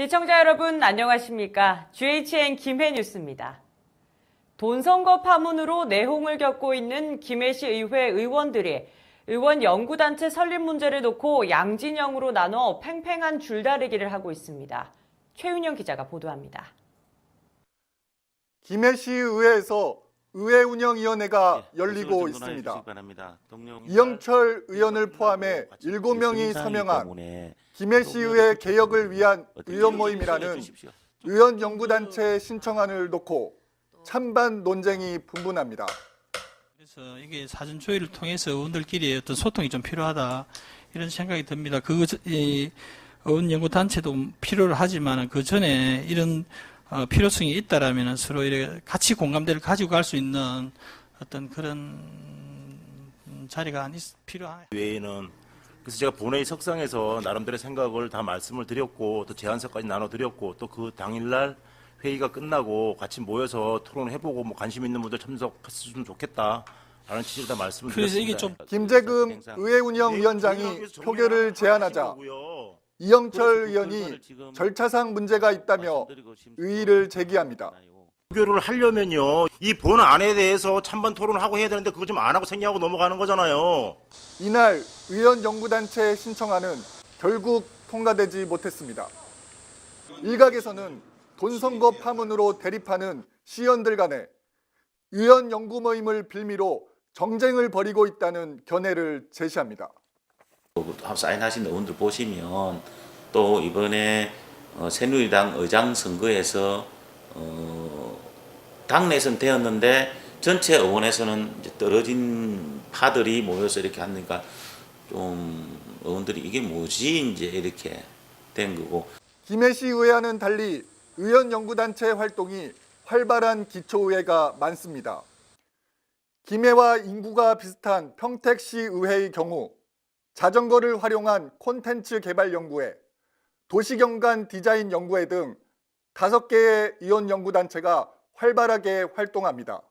시청자 여러분 안녕하십니까? GHN 김해 뉴스입니다. 돈 선거 파문으로 내홍을 겪고 있는 김해시 의회 의원들이 의원 연구단체 설립 문제를 놓고 양진영으로 나눠 팽팽한 줄다리기를 하고 있습니다. 최윤영 기자가 보도합니다. 김해시 의회에서 의회운영위원회가 열리고 있습니다. 이영철 의원을 포함해 7명이 서명한 김해시의회 개혁을 위한 의원 모임이라는 의원 연구단체 신청안을 놓고 찬반 논쟁이 분분합니다. 그래서 이게 사전 조율을 통해서 의원들끼리 어떤 소통이 좀 필요하다 이런 생각이 듭니다. 의원 연구 단체도 필요를 하지만 그 전에 이런 필요성이 있다라면 서로 이렇게 같이 공감대를 가지고 갈 수 있는 어떤 그런 자리가 필요하네요. 외에는 그래서 제가 본회의 석상에서 나름대로의 생각을 다 말씀을 드렸고 또 제안서까지 나눠드렸고 또 그 당일날 회의가 끝나고 같이 모여서 토론을 해보고 뭐 관심 있는 분들 참석했으면 좋겠다라는 취지로 다 말씀을 그래서 이게 드렸습니다. 김재금 의회운영위원장이 표결을 제안하자 이영철 의원이 절차상 문제가 있다며 의의를 제기합니다. 표결을 하려면요 이 본안에 대해서 찬반 토론을 하고 해야 되는데 그거 좀 안 하고 생략하고 넘어가는 거잖아요. 이날 의원 연구단체 신청안은 결국 통과되지 못했습니다. 일각에서는 돈 선거 파문으로 대립하는 시의원들 간에 의원 연구 모임을 빌미로 정쟁을 벌이고 있다는 견해를 제시합니다. 사인하신 의원들 보시면 또 이번에 새누리당 의장 선거에서 당내선 되었는데 전체 의원에서는 이제 떨어진 파들이 모여서 이렇게 하니까 좀 의원들이 이게 뭐지 이제 이렇게 된 거고. 김해시 의회와는 달리 의원 연구단체 활동이 활발한 기초의회가 많습니다. 김해와 인구가 비슷한 평택시 의회의 경우 자전거를 활용한 콘텐츠 개발 연구회, 도시경관 디자인 연구회 등 5개의 의원 연구단체가 활발하게 활동합니다.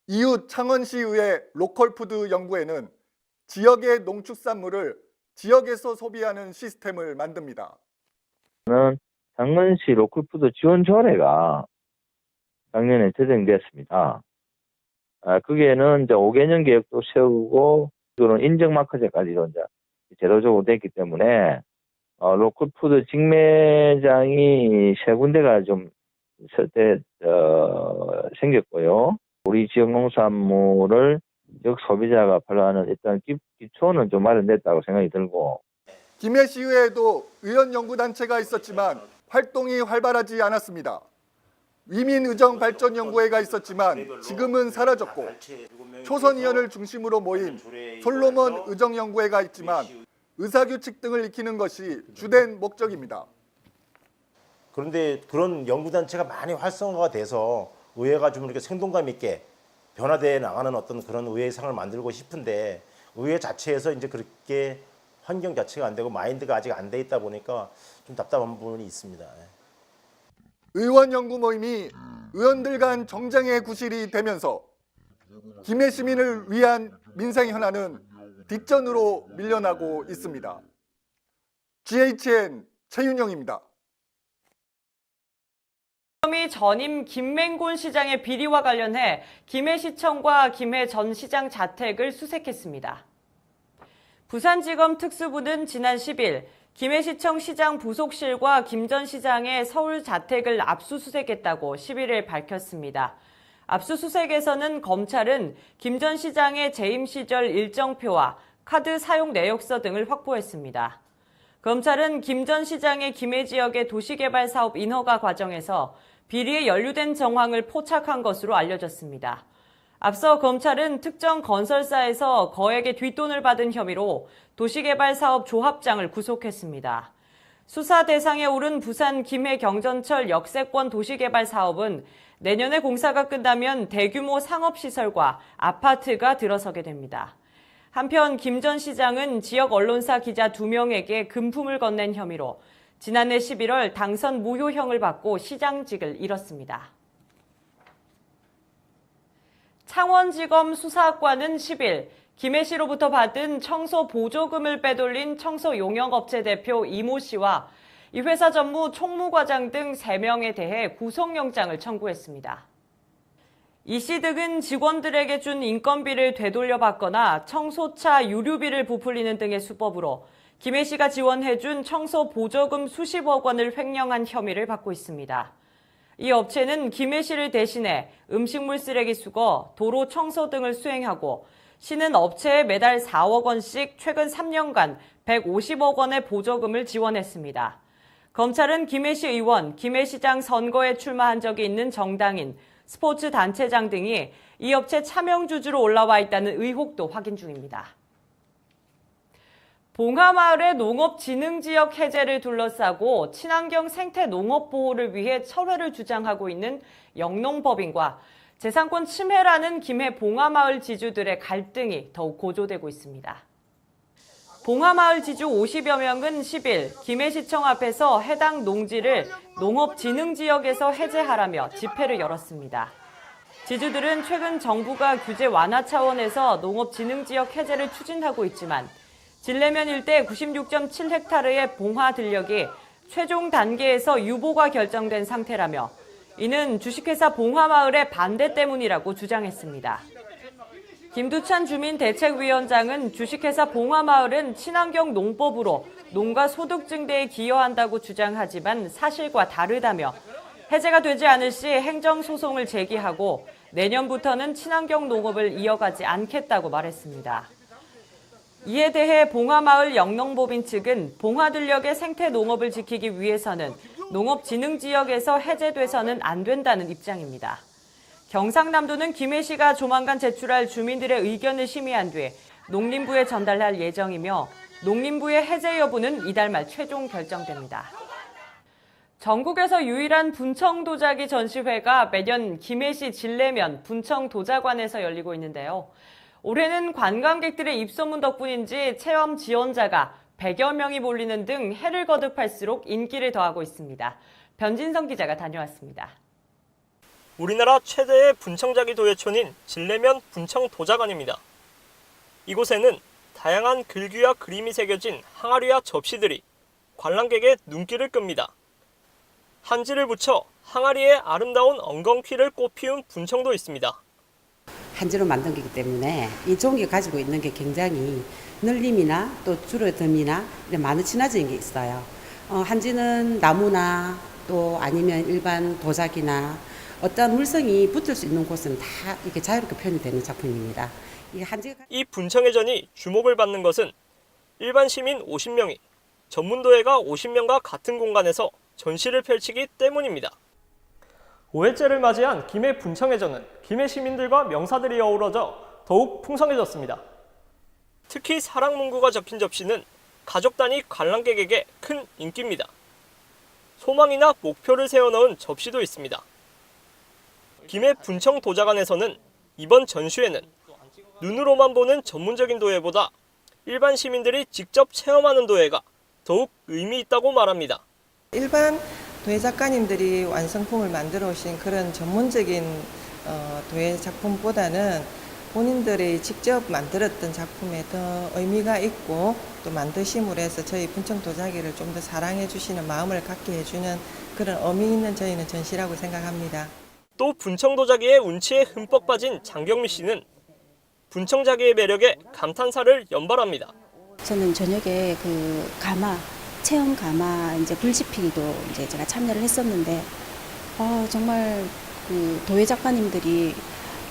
이웃 창원시의회 로컬푸드 연구회는 지역의 농축산물을 지역에서 소비하는 시스템을 만듭니다. 창원시 로컬푸드 지원 조례가 작년에 제정됐습니다. 거기에는 이제 5개년 계획도 세우고 그런 인증마크제까지도 이제 제도적으로 됐기 때문에 로컬푸드 직매장이 3군데가 좀 생겼고요. 우리 지역 농산물을 지역 소비자가 발라하는 일단 기초는 좀 마련됐다고 생각이 들고. 김해시의회에도 의원 연구단체가 있었지만 활동이 활발하지 않았습니다. 위민의정발전연구회가 있었지만 지금은 사라졌고 초선의원을 중심으로 모인 솔로몬 의정연구회가 있지만 의사규칙 등을 익히는 것이 주된 목적입니다. 그런데 그런 연구단체가 많이 활성화가 돼서 의회가 좀 이렇게 생동감 있게 변화되어 나가는 어떤 그런 의회 상을 만들고 싶은데 의회 자체에서 이제 그렇게 환경 자체가 안 되고 마인드가 아직 안 돼 있다 보니까 좀 답답한 부분이 있습니다. 의원 연구 모임이 의원들 간 정쟁의 구실이 되면서 김해 시민을 위한 민생 현안은 뒷전으로 밀려나고 있습니다. GHN 최윤영입니다. 전임 김맹곤 시장의 비리와 관련해 김해시청과 김해 전 시장 자택을 수색했습니다. 부산지검 특수부는 지난 10일 김해시청 시장 부속실과 김 전 시장의 서울 자택을 압수수색했다고 11일 밝혔습니다. 압수수색에서는 검찰은 김 전 시장의 재임 시절 일정표와 카드 사용 내역서 등을 확보했습니다. 검찰은 김 전 시장의 김해 지역의 도시개발 사업 인허가 과정에서 비리에 연루된 정황을 포착한 것으로 알려졌습니다. 앞서 검찰은 특정 건설사에서 거액의 뒷돈을 받은 혐의로 도시개발 사업 조합장을 구속했습니다. 수사 대상에 오른 부산 김해 경전철 역세권 도시개발 사업은 내년에 공사가 끝나면 대규모 상업시설과 아파트가 들어서게 됩니다. 한편 김 전 시장은 지역 언론사 기자 2명에게 금품을 건넨 혐의로 지난해 11월 당선 무효형을 받고 시장직을 잃었습니다. 창원지검 수사학과는 10일 김해시로부터 받은 청소 보조금을 빼돌린 청소용역업체 대표 이모 씨와 이 회사 전무 총무과장 등 3명에 대해 구속영장을 청구했습니다. 이 씨 등은 직원들에게 준 인건비를 되돌려받거나 청소차 유류비를 부풀리는 등의 수법으로 김해 씨가 지원해준 청소 보조금 수십억 원을 횡령한 혐의를 받고 있습니다. 이 업체는 김해 씨를 대신해 음식물 쓰레기 수거, 도로 청소 등을 수행하고 시는 업체에 매달 4억 원씩 최근 3년간 150억 원의 보조금을 지원했습니다. 검찰은 김해시 의원, 김해시장 선거에 출마한 적이 있는 정당인, 스포츠 단체장 등이 이 업체 차명주주로 올라와 있다는 의혹도 확인 중입니다. 봉하마을의 농업진흥지역 해제를 둘러싸고 친환경 생태 농업 보호를 위해 철회를 주장하고 있는 영농법인과 재산권 침해라는 김해 봉하마을 지주들의 갈등이 더욱 고조되고 있습니다. 봉하마을 지주 50여 명은 10일 김해시청 앞에서 해당 농지를 농업진흥지역에서 해제하라며 집회를 열었습니다. 지주들은 최근 정부가 규제 완화 차원에서 농업진흥지역 해제를 추진하고 있지만 진례면 일대 96.7헥타르의 봉화 들녘이 최종 단계에서 유보가 결정된 상태라며 이는 주식회사 봉화마을의 반대 때문이라고 주장했습니다. 김두찬 주민대책위원장은 주식회사 봉화마을은 친환경 농법으로 농가 소득 증대에 기여한다고 주장하지만 사실과 다르다며 해제가 되지 않을 시 행정소송을 제기하고 내년부터는 친환경 농업을 이어가지 않겠다고 말했습니다. 이에 대해 봉화마을 영농법인 측은 봉화들녘의 생태 농업을 지키기 위해서는 농업진흥지역에서 해제돼서는 안 된다는 입장입니다. 경상남도는 김해시가 조만간 제출할 주민들의 의견을 심의한 뒤 농림부에 전달할 예정이며 농림부의 해제 여부는 이달 말 최종 결정됩니다. 전국에서 유일한 분청도자기 전시회가 매년 김해시 진례면 분청도자관에서 열리고 있는데요. 올해는 관광객들의 입소문 덕분인지 체험 지원자가 100여 명이 몰리는 등 해를 거듭할수록 인기를 더하고 있습니다. 변진성 기자가 다녀왔습니다. 우리나라 최대의 분청자기 도예촌인 진례면 분청도자관입니다. 이곳에는 다양한 글귀와 그림이 새겨진 항아리와 접시들이 관람객의 눈길을 끕니다. 한지를 붙여 항아리에 아름다운 엉겅퀴를 꽃피운 분청도 있습니다. 한지로 만든 거기 때문에 이 종이가 가지고 있는 게 굉장히 늘림이나 또 줄어듦이나 많은 친화적인 게 있어요. 한지는 나무나 또 아니면 일반 도자기나 어떤 물성이 붙을 수 있는 곳은 다 이렇게 자유롭게 표현이 되는 작품입니다. 이 분청의 전이 주목을 받는 것은 일반 시민 50명이 전문도예가 50명과 같은 공간에서 전시를 펼치기 때문입니다. 5회째를 맞이한 김해 분청회전은 김해 시민들과 명사들이 어우러져 더욱 풍성해졌습니다. 특히 사랑문구가 적힌 접시는 가족 단위 관람객에게 큰 인기입니다. 소망이나 목표를 세워넣은 접시도 있습니다. 김해 분청도자관에서는 이번 전시회는 눈으로만 보는 전문적인 도예보다 일반 시민들이 직접 체험하는 도예가 더욱 의미 있다고 말합니다. 일반 도예 작가님들이 완성품을 만들어 오신 그런 전문적인 도예 작품보다는 본인들이 직접 만들었던 작품에 더 의미가 있고 또 만드심으로 해서 저희 분청도자기를 좀 더 사랑해 주시는 마음을 갖게 해주는 그런 의미 있는 저희는 전시라고 생각합니다. 또 분청도자기의 운치에 흠뻑 빠진 장경미 씨는 분청자기의 매력에 감탄사를 연발합니다. 저는 저녁에 그 체험 가마 이제 불지피기도 이제 제가 참여를 했었는데 정말 그 도예 작가님들이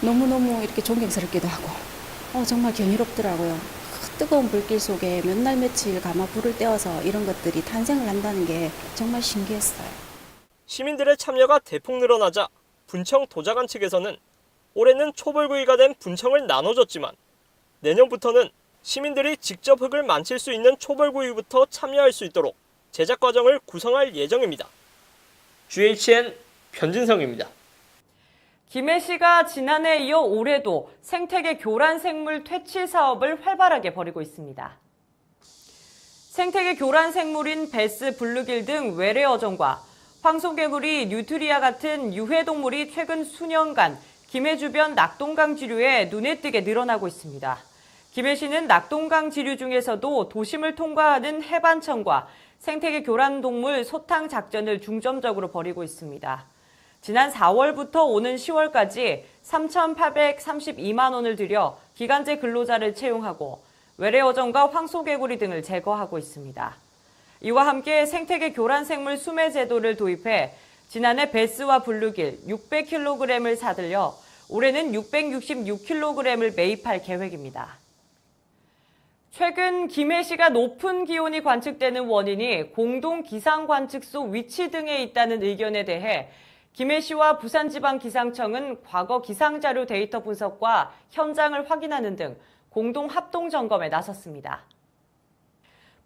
너무너무 이렇게 존경스럽기도 하고 정말 경이롭더라고요. 뜨거운 불길 속에 몇 날 며칠 가마 불을 떼어서 이런 것들이 탄생을 한다는 게 정말 신기했어요. 시민들의 참여가 대폭 늘어나자 분청도자관 측에서는 올해는 초벌구이가 된 분청을 나눠줬지만 내년부터는 시민들이 직접 흙을 만칠 수 있는 초벌구이부터 참여할 수 있도록 제작 과정을 구성할 예정입니다. GHN 변진성입니다. 김해시가 지난해에 이어 올해도 생태계 교란 생물 퇴치 사업을 활발하게 벌이고 있습니다. 생태계 교란 생물인 베스, 블루길 등 외래 어종과 황소개구리, 뉴트리아 같은 유해동물이 최근 수년간 김해 주변 낙동강 지류에 눈에 띄게 늘어나고 있습니다. 김해시는 낙동강 지류 중에서도 도심을 통과하는 해반천과 생태계 교란 동물 소탕 작전을 중점적으로 벌이고 있습니다. 지난 4월부터 오는 10월까지 3,832만 원을 들여 기간제 근로자를 채용하고 외래 어종과 황소개구리 등을 제거하고 있습니다. 이와 함께 생태계 교란생물 수매 제도를 도입해 지난해 베스와 블루길 600kg을 사들여 올해는 666kg을 매입할 계획입니다. 최근 김해시가 높은 기온이 관측되는 원인이 공동 기상관측소 위치 등에 있다는 의견에 대해 김해시와 부산지방기상청은 과거 기상자료 데이터 분석과 현장을 확인하는 등 공동 합동 점검에 나섰습니다.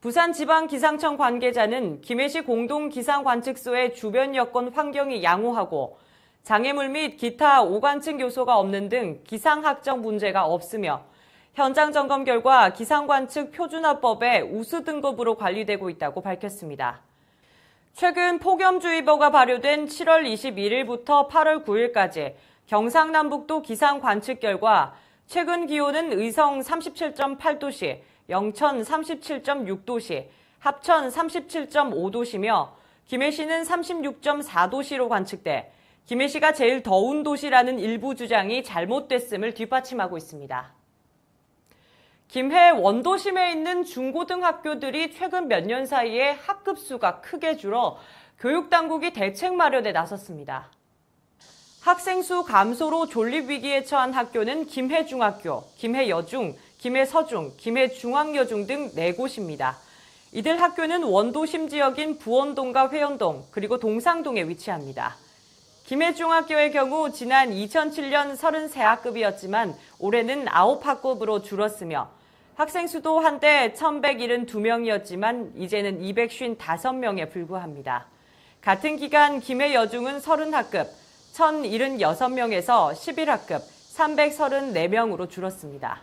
부산지방기상청 관계자는 김해시 공동기상관측소의 주변 여건 환경이 양호하고 장애물 및 기타 오관층 요소가 없는 등 기상학적 문제가 없으며 현장 점검 결과 기상관측 표준화법의 우수 등급으로 관리되고 있다고 밝혔습니다. 최근 폭염주의보가 발효된 7월 21일부터 8월 9일까지 경상남북도 기상관측 결과 최근 기온은 의성 37.8도시, 영천 37.6도시, 합천 37.5도시며 김해시는 36.4도시로 관측돼 김해시가 제일 더운 도시라는 일부 주장이 잘못됐음을 뒷받침하고 있습니다. 김해 원도심에 있는 중고등학교들이 최근 몇 년 사이에 학급 수가 크게 줄어 교육당국이 대책 마련에 나섰습니다. 학생 수 감소로 존립 위기에 처한 학교는 김해중학교, 김해여중, 김해서중, 김해중앙여중 등 4곳입니다. 이들 학교는 원도심 지역인 부원동과 회원동, 그리고 동상동에 위치합니다. 김해중학교의 경우 지난 2007년 33학급이었지만 올해는 9학급으로 줄었으며 학생 수도 한때 1,172명이었지만 이제는 255명에 불과합니다. 같은 기간 김해여중은 30학급, 1,076명에서 11학급, 334명으로 줄었습니다.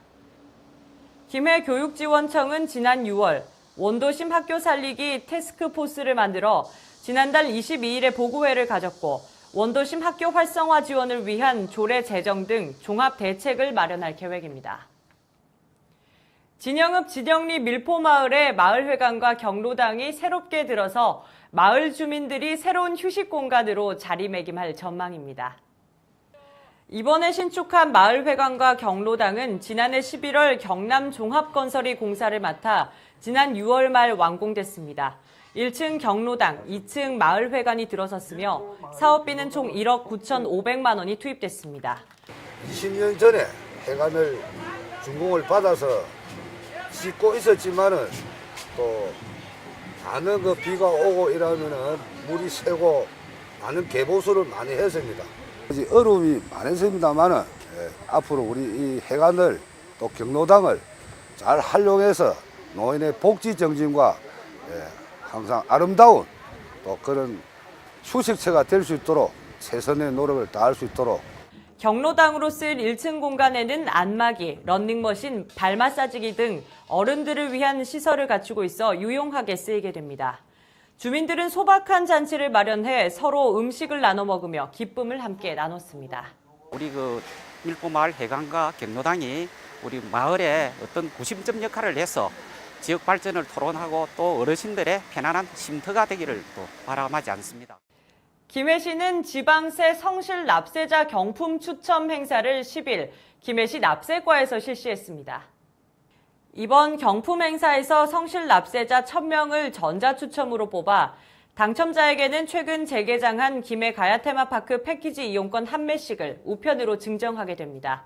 김해교육지원청은 지난 6월 원도심 학교 살리기 태스크포스를 만들어 지난달 22일에 보고회를 가졌고 원도심 학교 활성화 지원을 위한 조례 제정 등 종합 대책을 마련할 계획입니다. 진영읍 진영리 밀포마을에 마을회관과 경로당이 새롭게 들어서 마을 주민들이 새로운 휴식 공간으로 자리매김할 전망입니다. 이번에 신축한 마을회관과 경로당은 지난해 11월 경남종합건설이 공사를 맡아 지난 6월 말 완공됐습니다. 1층 경로당, 2층 마을회관이 들어섰으며 사업비는 총 1억 9,500만 원이 투입됐습니다. 20년 전에 회관을 준공을 받아서 짓고 있었지만은 또 많은 비가 오고 이러면은 물이 새고 많은 개보수를 많이 했습니다. 어려움이 많았습니다만은 앞으로 우리 이 회관을 또 경로당을 잘 활용해서 노인의 복지 정진과 항상 아름다운 또 그런 휴식처가 될 수 있도록 최선의 노력을 다할 수 있도록. 경로당으로 쓰일 1층 공간에는 안마기, 런닝머신, 발 마사지기 등 어른들을 위한 시설을 갖추고 있어 유용하게 쓰이게 됩니다. 주민들은 소박한 잔치를 마련해 서로 음식을 나눠 먹으며 기쁨을 함께 나눴습니다. 우리 밀포마을 회관과 경로당이 우리 마을에 어떤 구심점 역할을 해서 지역 발전을 토론하고 또 어르신들의 편안한 쉼터가 되기를 또 바람하지 않습니다. 김해시는 지방세 성실 납세자 경품 추첨 행사를 10일 김해시 납세과에서 실시했습니다. 이번 경품 행사에서 성실 납세자 1,000명을 전자추첨으로 뽑아 당첨자에게는 최근 재개장한 김해 가야 테마파크 패키지 이용권 한 매씩을 우편으로 증정하게 됩니다.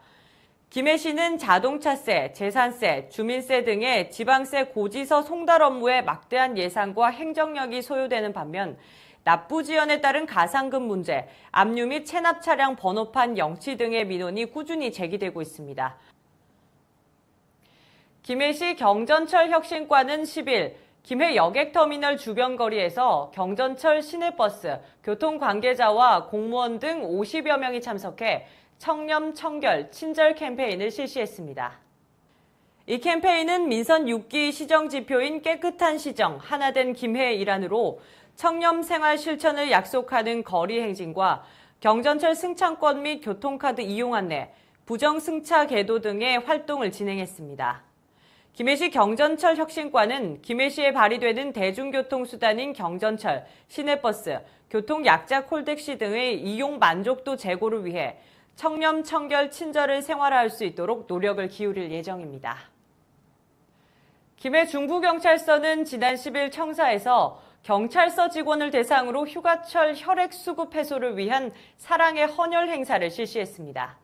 김해시는 자동차세, 재산세, 주민세 등의 지방세 고지서 송달 업무에 막대한 예산과 행정력이 소요되는 반면 납부 지연에 따른 가상금 문제, 압류 및 체납 차량 번호판 영치 등의 민원이 꾸준히 제기되고 있습니다. 김해시 경전철 혁신과는 10일 김해 여객터미널 주변 거리에서 경전철 시내버스, 교통 관계자와 공무원 등 50여 명이 참석해 청렴, 청결, 친절 캠페인을 실시했습니다. 이 캠페인은 민선 6기 시정지표인 깨끗한 시정, 하나된 김해의 일환으로 청렴 생활 실천을 약속하는 거리 행진과 경전철 승차권 및 교통카드 이용 안내, 부정승차 계도 등의 활동을 진행했습니다. 김해시 경전철 혁신과는 김해시에 발휘되는 대중교통수단인 경전철, 시내버스, 교통약자 콜택시 등의 이용 만족도 제고를 위해 청렴, 청결, 친절을 생활화할 수 있도록 노력을 기울일 예정입니다. 김해 중부경찰서는 지난 10일 청사에서 경찰서 직원을 대상으로 휴가철 혈액 수급 해소를 위한 사랑의 헌혈 행사를 실시했습니다.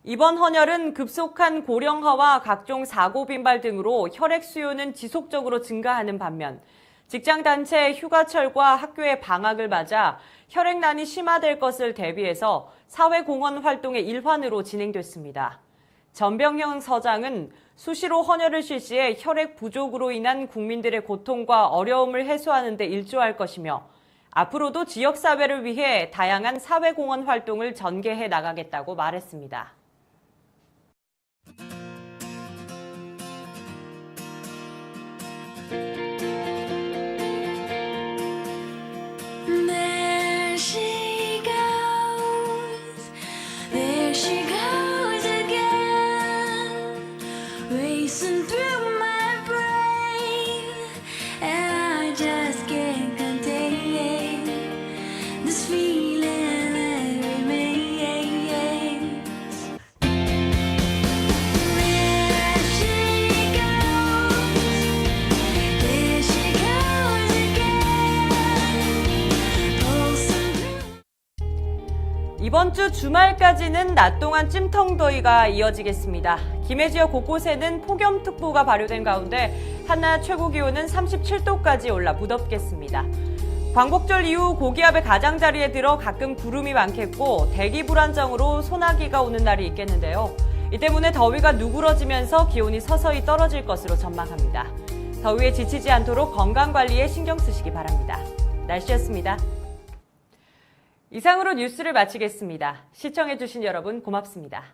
이번 헌혈은 급속한 고령화와 각종 사고 빈발 등으로 혈액 수요는 지속적으로 증가하는 반면 직장단체 휴가철과 학교의 방학을 맞아 혈액난이 심화될 것을 대비해서 사회공헌 활동의 일환으로 진행됐습니다. 전병형 서장은 수시로 헌혈을 실시해 혈액 부족으로 인한 국민들의 고통과 어려움을 해소하는 데 일조할 것이며 앞으로도 지역사회를 위해 다양한 사회공헌 활동을 전개해 나가겠다고 말했습니다. 이번 주 주말까지는 낮 동안 찜통더위가 이어지겠습니다. 김해 지역 곳곳에는 폭염특보가 발효된 가운데 한낮 최고 기온은 37도까지 올라 무덥겠습니다. 광복절 이후 고기압의 가장자리에 들어 가끔 구름이 많겠고 대기 불안정으로 소나기가 오는 날이 있겠는데요. 이 때문에 더위가 누그러지면서 기온이 서서히 떨어질 것으로 전망합니다. 더위에 지치지 않도록 건강관리에 신경 쓰시기 바랍니다. 날씨였습니다. 이상으로 뉴스를 마치겠습니다. 시청해주신 여러분 고맙습니다.